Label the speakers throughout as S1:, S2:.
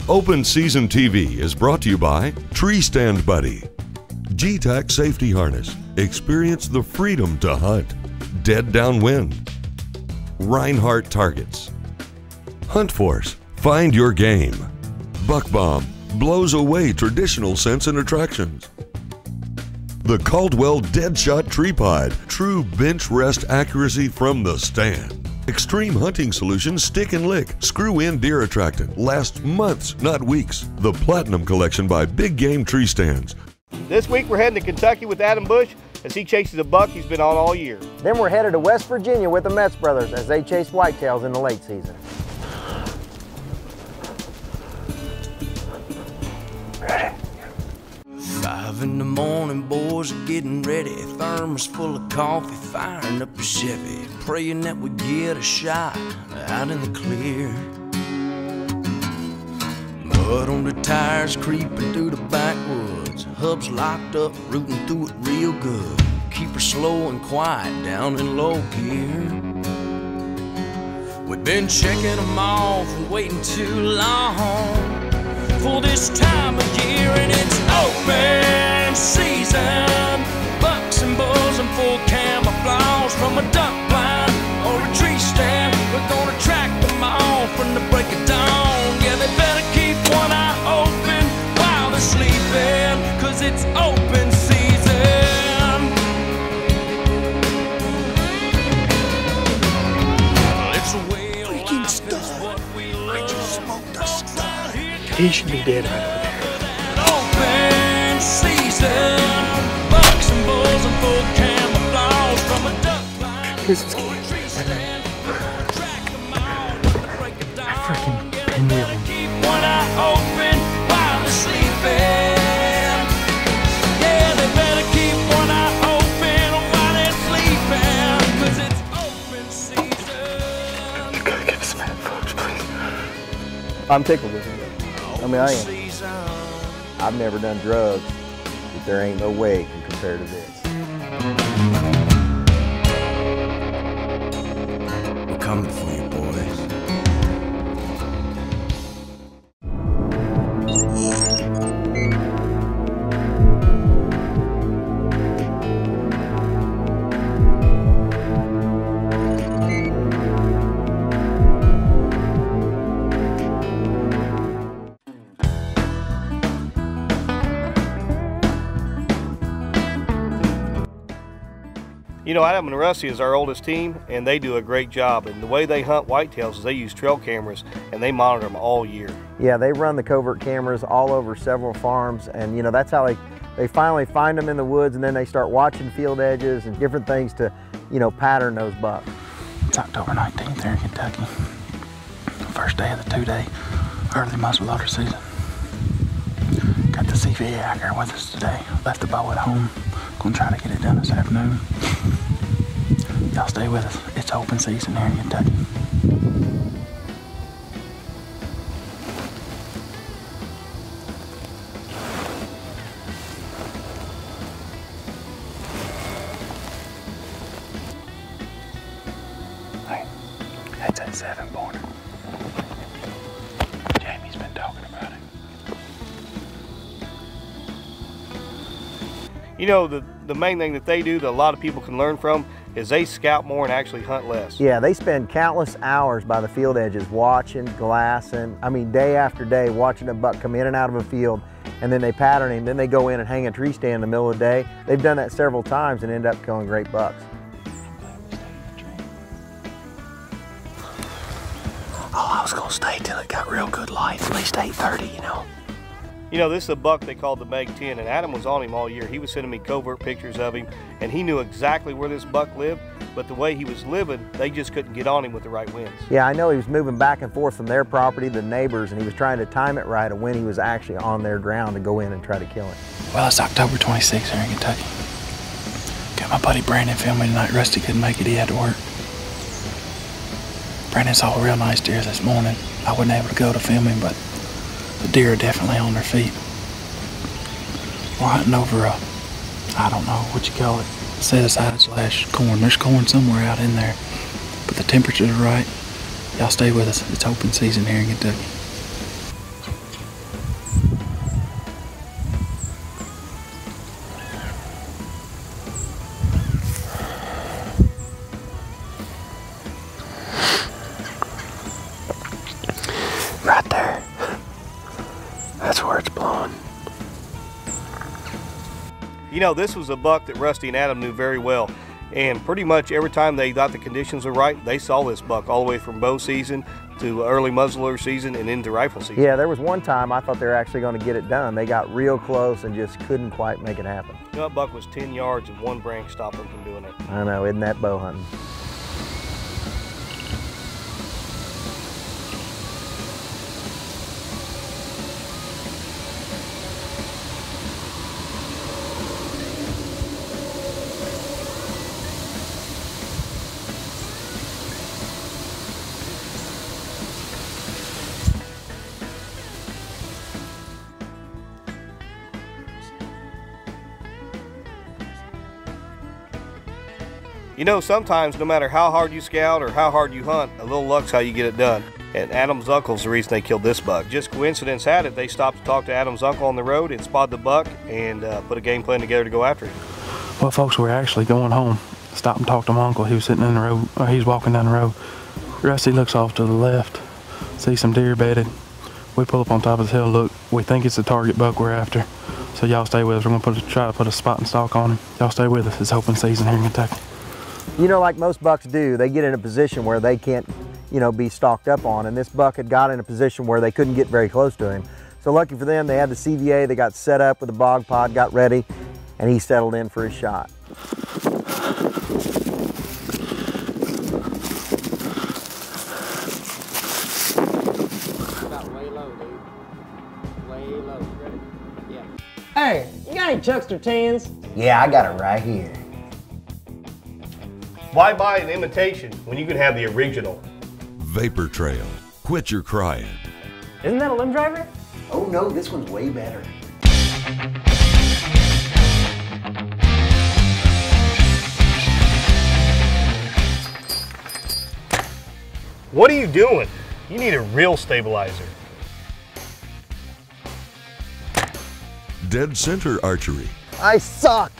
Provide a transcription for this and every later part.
S1: Open Season TV is brought to you by Tree Stand Buddy, G-Tac Safety Harness, experience the freedom to hunt, Dead Downwind, Reinhardt Targets, Hunt Force, find your game, Buck Bomb, blows away traditional scents and attractions, the Caldwell Deadshot Tripod, true bench rest accuracy from the stand. Extreme Hunting Solutions Stick and Lick, screw-in deer attractant, lasts months, not weeks. The Platinum Collection by Big Game Tree Stands.
S2: This week we're heading to Kentucky with Adam Bush as he chases a buck he's been on all year.
S3: Then we're headed to West Virginia with the Metz brothers as they chase whitetails in the late season. Ready?
S4: 5 in the morning, boys are getting ready. Thermos full of coffee, firing up a Chevy, praying that we get a shot out in the clear. Mud on the tires creeping through the backwoods, hubs locked up, rooting through it real good. Keep her slow and quiet down in low gear. We've been checking them off and waiting too long for this time of year, and it's open season. Bucks and bulls in full camouflage from a duck blind or a tree stand. We're gonna track them all from the break of dawn. Yeah, they better keep one eye open while they're sleeping, 'cause it's open season. It's a whale freaking stuff. I just smoked a stuff.
S3: He should be dead right over there.
S4: Open season, bucks and bulls in full camouflage from a duck blind.
S3: This is scary. I freaking pinwheel him.
S4: Keep one eye open while they're sleeping. Yeah, they better keep one eye open while they're sleeping, 'cause it's open season.
S3: You gotta get some headphones, please. I'm tickled with him. I mean, I am. I've never done drugs, but there ain't no way it can compare to this.
S4: We're coming for you, boys.
S2: You know, Adam and Rusty is our oldest team, and they do a great job. And the way they hunt whitetails is they use trail cameras, and they monitor them all year.
S3: Yeah, they run the covert cameras all over several farms, and you know, that's how they finally find them in the woods, and then they start watching field edges and different things to, you know, pattern those bucks.
S5: It's October 19th here in Kentucky. First day of the 2-day early muzzleloader season. Got the CVA out here with us today. Left the bow at home. Gonna try to get it done this afternoon. Y'all stay with us. It's open season here in Kentucky. Hey, that's that 7-pointer. Jamie's been talking about it.
S2: You know, the main thing that they do that a lot of people can learn from is they scout more and actually hunt less.
S3: Yeah, they spend countless hours by the field edges watching, glassing, I mean day after day watching a buck come in and out of a field, and then they pattern him, then they go in and hang a tree stand in the middle of the day. They've done that several times and end up killing great bucks.
S5: Oh, I was gonna stay till it got real good light, at least 8:30, you know.
S2: You know, this is a buck they called the Meg 10, and Adam was on him all year. He was sending me covert pictures of him, and he knew exactly where this buck lived, but the way he was living, they just couldn't get on him with the right winds.
S3: Yeah, I know he was moving back and forth from their property to the neighbors, and he was trying to time it right of when he was actually on their ground to go in and try to kill him.
S5: Well, it's October 26th here in Kentucky. Got my buddy Brandon filming tonight. Rusty couldn't make it, he had to work. Brandon saw a real nice deer this morning. I wasn't able to go to film him, but the deer are definitely on their feet. We're hunting over I don't know what you call it, set aside / corn. There's corn somewhere out in there, but the temperatures are right. Y'all stay with us. It's open season here in Kentucky. That's where it's blowing.
S2: You know, this was a buck that Rusty and Adam knew very well. And pretty much every time they thought the conditions were right, they saw this buck all the way from bow season to early muzzleloader season and into rifle season.
S3: Yeah, there was one time I thought they were actually going to get it done. They got real close and just couldn't quite make it happen.
S2: You know, that buck was 10 yards and one branch stopped them from doing it.
S3: I know, isn't that bow hunting?
S2: You know, sometimes no matter how hard you scout or how hard you hunt, a little luck's how you get it done. And Adam's uncle's the reason they killed this buck. Just coincidence had it, they stopped to talk to Adam's uncle on the road and spotted the buck and put a game plan together to go after it.
S5: Well, folks, we're actually going home. Stopped and talked to my uncle. He was sitting in the road, or he's walking down the road. Rusty looks off to the left, sees some deer bedded. We pull up on top of this hill, look, we think it's the target buck we're after. So y'all stay with us. We're gonna try to put a spot and stalk on him. Y'all stay with us. It's open season here in Kentucky.
S3: You know, like most bucks do, they get in a position where they can't, you know, be stalked up on. And this buck had got in a position where they couldn't get very close to him. So lucky for them, they had the CVA, they got set up with the bog pod, got ready, and he settled in for his shot.
S6: Way low, dude. Way low. Ready? Yeah.
S7: Hey, you got any Chuckster 10s?
S3: Yeah, I got it right here.
S2: Why buy an imitation when you can have the original?
S1: Vapor Trail. Quit your crying.
S7: Isn't that a limb driver?
S3: Oh no, this one's way better.
S2: What are you doing? You need a real stabilizer.
S1: Dead Center Archery.
S3: I suck.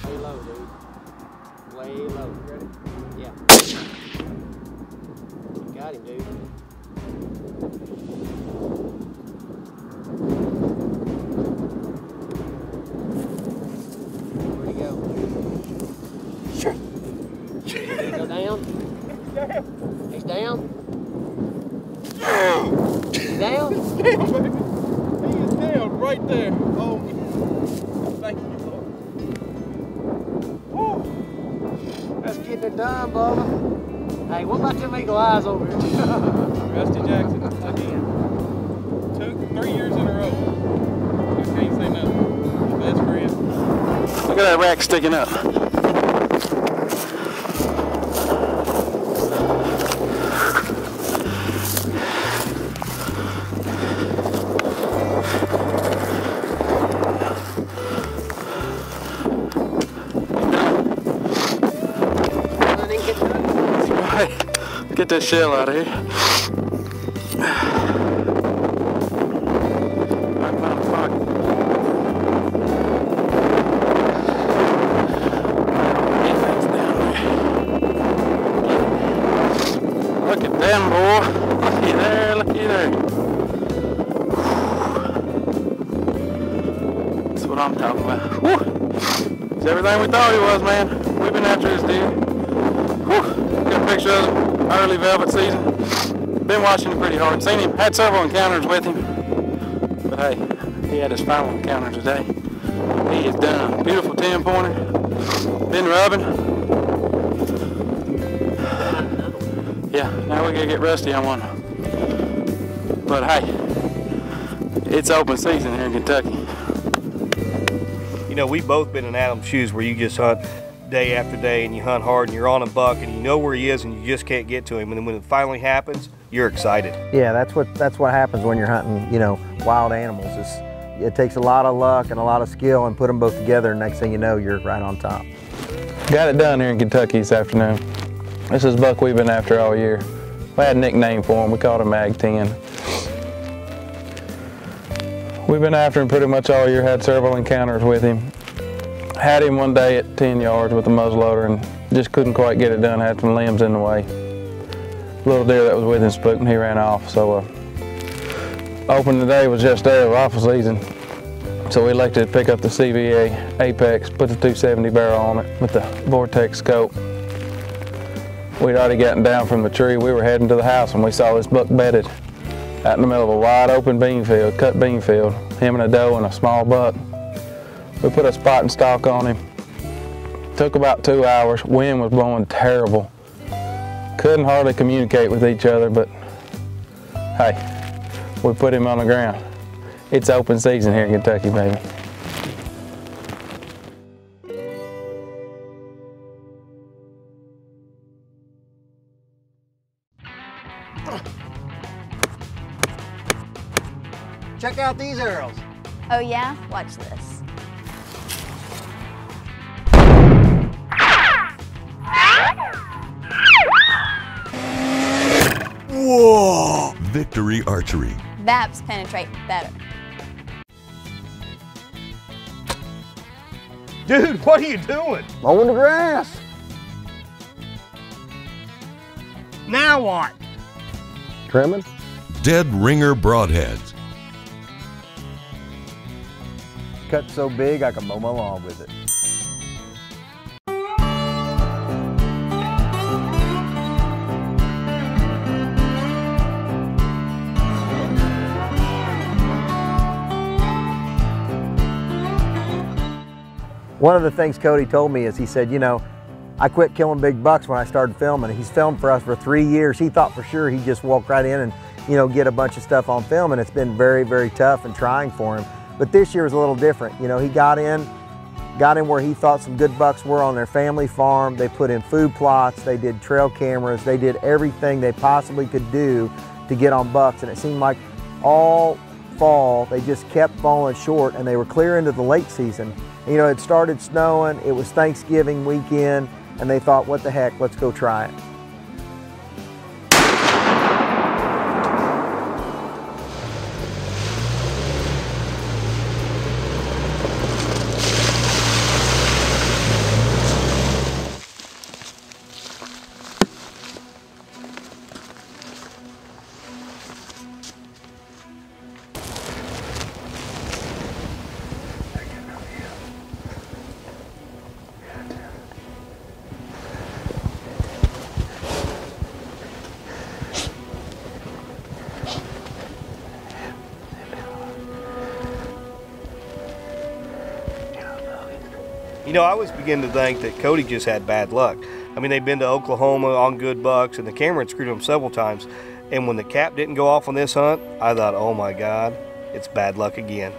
S6: Way low, dude. Way low. Ready? Yeah. You got him, dude. Where'd he go?
S3: Sure.
S6: Did he go down? He's down. He's down?
S8: He is down right there. Oh, thank you, Lord. Woo.
S6: That's getting it done, Bubba. Hey, what about them eagle eyes over here?
S8: Rusty Jackson, again. 3 years in a row. You can't say nothing. Your best friend.
S5: Look at that rack sticking up. Get that shell out of here. Look at them, boy. Looky there, looky there. That's what I'm talking about. Woo. It's everything we thought he was, man. We've been after this deer. Woo. Got a picture of him. Early velvet season. Been watching him pretty hard. Seen him, had several encounters with him. But hey, he had his final encounter today. He is done. Beautiful 10-pointer. Been rubbing. Yeah, now we gotta get Rusty on one. But hey, it's open season here in Kentucky.
S2: You know, we've both been in Adam's shoes where you just hunt day after day and you hunt hard and you're on a buck and you know where he is and you just can't get to him, and then when it finally happens, you're excited.
S3: Yeah, that's what happens when you're hunting, you know, wild animals. It takes a lot of luck and a lot of skill, and put them both together, and next thing you know, you're right on top.
S5: Got it done here in Kentucky this afternoon. This is a buck we've been after all year. We had a nickname for him. We called him Mag 10. We've been after him pretty much all year, had several encounters with him. Had him one day at 10 yards with a muzzleloader and just couldn't quite get it done, had some limbs in the way. Little deer that was with him spooked and he ran off. So Opening day was just there, rifle season. So we elected to pick up the CVA Apex, put the 270 barrel on it with the Vortex scope. We'd already gotten down from the tree. We were heading to the house when we saw this buck bedded out in the middle of a wide open bean field, cut bean field, him and a doe and a small buck. We put a spot and stalk on him. Took about 2 hours. Wind was blowing terrible. Couldn't hardly communicate with each other, but hey, we put him on the ground. It's open season here in Kentucky, baby.
S3: Check out these arrows.
S9: Oh yeah? Watch this.
S1: Whoa! Victory Archery.
S9: VAPs penetrate better.
S2: Dude, what are you doing?
S3: Mowing the grass.
S2: Now what?
S3: Trimming.
S1: Dead ringer broadheads.
S3: Cut so big I can mow my lawn with it. One of the things Cody told me is he said, you know, I quit killing big bucks when I started filming. He's filmed for us for 3 years. He thought for sure he'd just walk right in and, you know, get a bunch of stuff on film, and it's been very, very tough and trying for him. But this year was a little different. You know, he got in where he thought some good bucks were on their family farm. They put in food plots, they did trail cameras, they did everything they possibly could do to get on bucks, and it seemed like all fall they just kept falling short, and they were clear into the late season. You know, it started snowing, it was Thanksgiving weekend, and they thought, what the heck, let's go try it.
S2: You know, I was beginning to think that Cody just had bad luck. I mean, they've been to Oklahoma on good bucks, and the camera had screwed them several times. And when the cap didn't go off on this hunt, I thought, oh my God, it's bad luck again.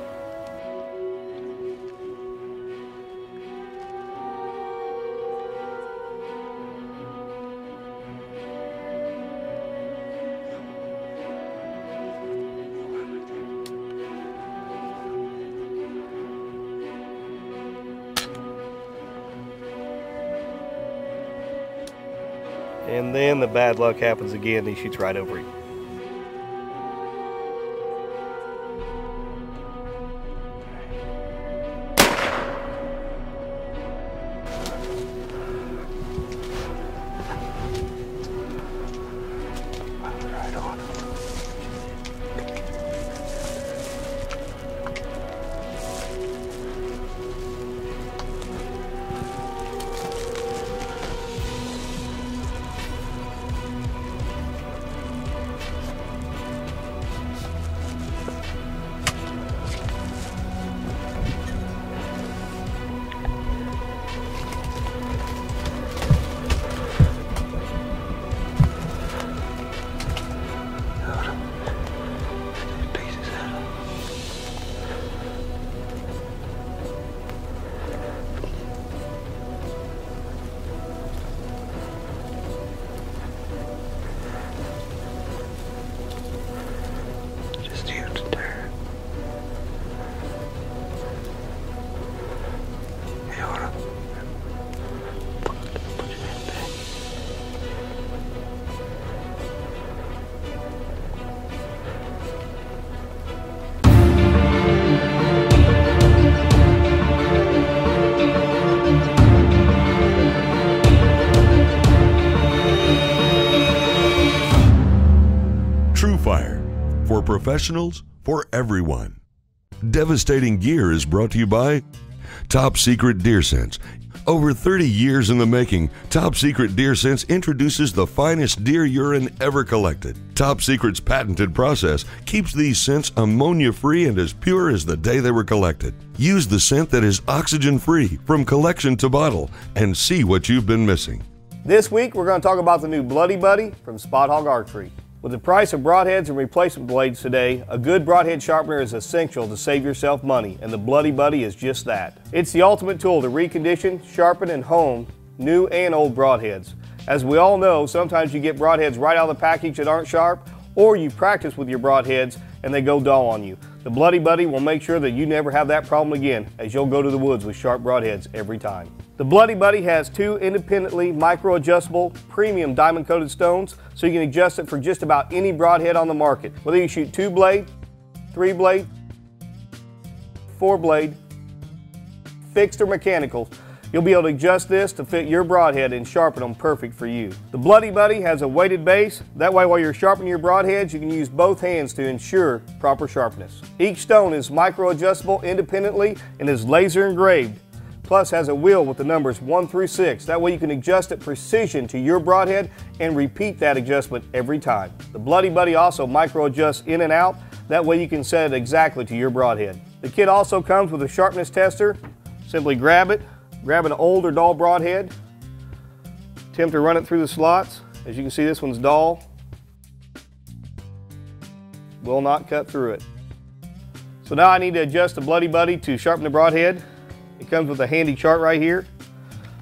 S2: And then the bad luck happens again. He shoots right over him.
S1: TrueFire, for professionals for everyone. Devastating Gear is brought to you by Top Secret Deer Sense. Over 30 years in the making, Top Secret Deer Sense introduces the finest deer urine ever collected. Top Secret's patented process keeps these scents ammonia-free and as pure as the day they were collected. Use the scent that is oxygen-free from collection to bottle and see what you've been missing.
S2: This week, we're going to talk about the new Bloody Buddy from Spot Hogg Archery. With the price of broadheads and replacement blades today, a good broadhead sharpener is essential to save yourself money, and the Bloody Buddy is just that. It's the ultimate tool to recondition, sharpen, and hone new and old broadheads. As we all know, sometimes you get broadheads right out of the package that aren't sharp, or you practice with your broadheads and they go dull on you. The Bloody Buddy will make sure that you never have that problem again, as you'll go to the woods with sharp broadheads every time. The Bloody Buddy has two independently micro-adjustable premium diamond-coated stones, so you can adjust it for just about any broadhead on the market. Whether you shoot 2-blade, 3-blade, 4-blade, fixed or mechanical, you'll be able to adjust this to fit your broadhead and sharpen them perfect for you. The Bloody Buddy has a weighted base. That way, while you're sharpening your broadheads, you can use both hands to ensure proper sharpness. Each stone is micro-adjustable independently and is laser engraved. Plus has a wheel with the numbers 1 through 6. That way you can adjust at precision to your broadhead and repeat that adjustment every time. The Bloody Buddy also micro adjusts in and out. That way you can set it exactly to your broadhead. The kit also comes with a sharpness tester. Simply grab it, grab an old or dull broadhead, attempt to run it through the slots. As you can see, this one's dull. Will not cut through it. So now I need to adjust the Bloody Buddy to sharpen the broadhead. It comes with a handy chart right here.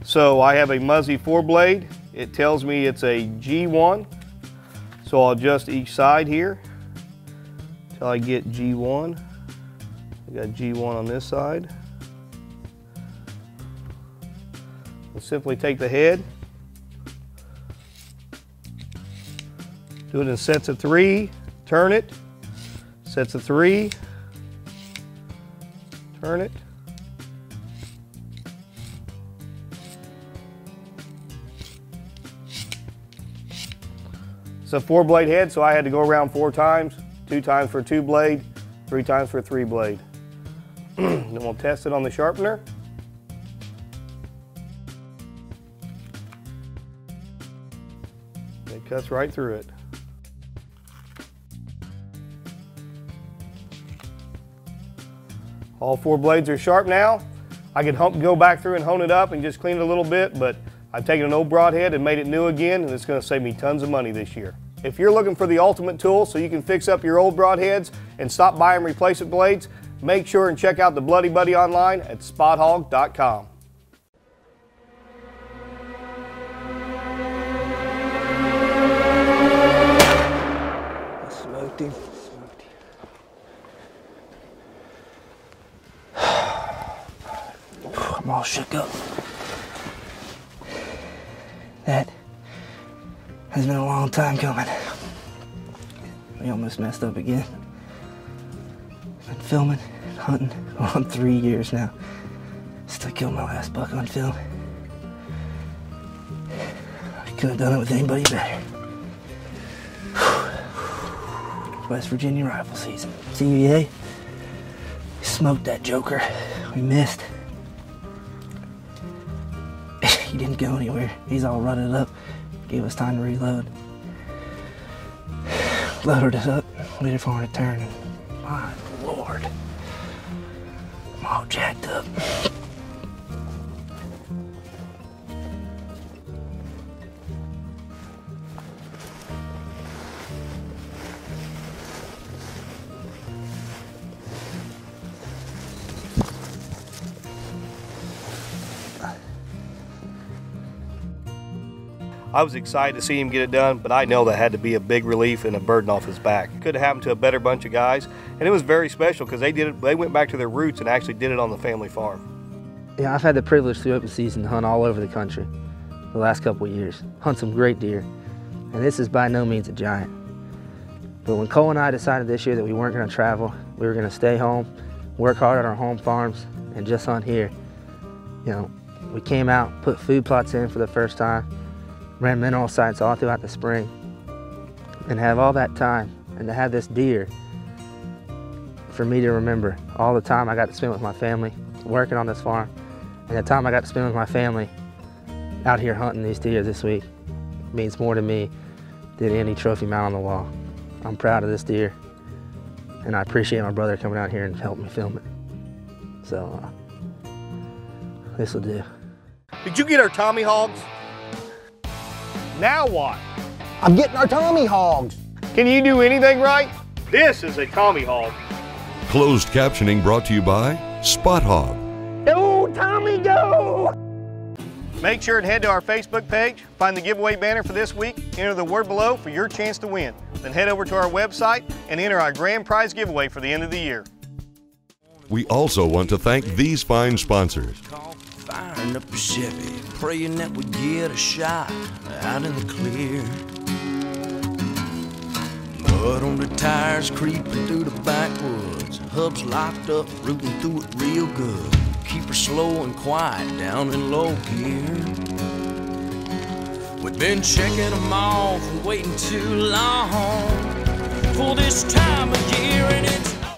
S2: So I have a Muzzy 4-blade. It tells me it's a G1. So I'll adjust each side here until I get G1. I got G1 on this side. We'll simply take the head, do it in sets of 3, turn it, sets of 3, turn it. It's a 4-blade head, so I had to go around 4 times, 2 times for a 2-blade, 3 times for a 3-blade. Then we'll test it on the sharpener. It cuts right through it. All 4 blades are sharp now. I could go back through and hone it up and just clean it a little bit, but I've taken an old broadhead and made it new again, and it's going to save me tons of money this year. If you're looking for the ultimate tool so you can fix up your old broadheads and stop buying replacement blades, make sure and check out the Bloody Buddy online at spothogg.com.
S6: Smoked him.
S5: I'm all shook up. That has been a long time coming. We almost messed up again. Been filming, hunting, on 3 years now. Still killed my last buck on film. I couldn't have done it with anybody better. West Virginia rifle season. CVA. We smoked that joker. We missed. He didn't go anywhere. He's all rutted up. Gave us time to reload. Loaded it up, waited for him to turn. My Lord. I'm all jacked up.
S2: I was excited to see him get it done, but I know that had to be a big relief and a burden off his back. Could have happened to a better bunch of guys, and it was very special because they went back to their roots and actually did it on the family farm.
S10: Yeah, I've had the privilege through open season to hunt all over the country the last couple of years, hunt some great deer, and this is by no means a giant. But when Cole and I decided this year that we weren't going to travel, we were going to stay home, work hard at our home farms, and just hunt here, you know, we came out, put food plots in for the first time, ran mineral sites all throughout the spring, and have all that time, and to have this deer for me to remember all the time I got to spend with my family working on this farm, and the time I got to spend with my family out here hunting these deer this week means more to me than any trophy mount on the wall. I'm proud of this deer, and I appreciate my brother coming out here and helping me film it. So this will do.
S2: Did you get our Tommy hogs? Now what?
S3: I'm getting our Tommy hogs.
S2: Can you do anything right? This is a Tommy hog.
S1: Closed captioning brought to you by Spot Hog.
S3: Go, Tommy, go!
S2: Make sure and head to our Facebook page, find the giveaway banner for this week, enter the word below for your chance to win. Then head over to our website and enter our grand prize giveaway for the end of the year.
S1: We also want to thank these fine sponsors.
S4: Firing up a Chevy, praying that we get a shot out in the clear. Mud on the tires, creeping through the backwoods. Hubs locked up, rooting through it real good. Keep her slow and quiet down in low gear. We've been checking them off and waiting too long for this time of year, and it's